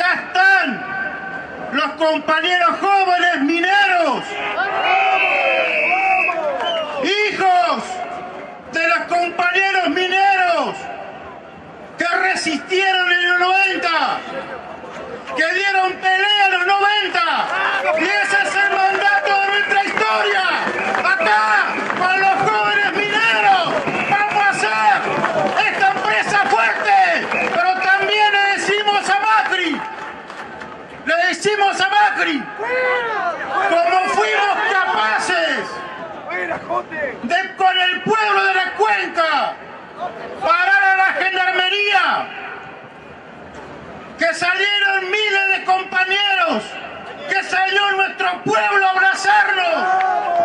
Acá están los compañeros jóvenes mineros, hijos de los compañeros mineros que resistieron en los 90, que dieron pelea en los 90, y ese es el mandato de nuestra historia. Acá, con los jóvenes mineros, vamos a hacer esta empresa fuerte, pero también le decimos a Macri, como fuimos capaces de, con el pueblo de la Cuenca, parar a la gendarmería, que salieron miles de compañeros, que salió nuestro pueblo a abrazarnos,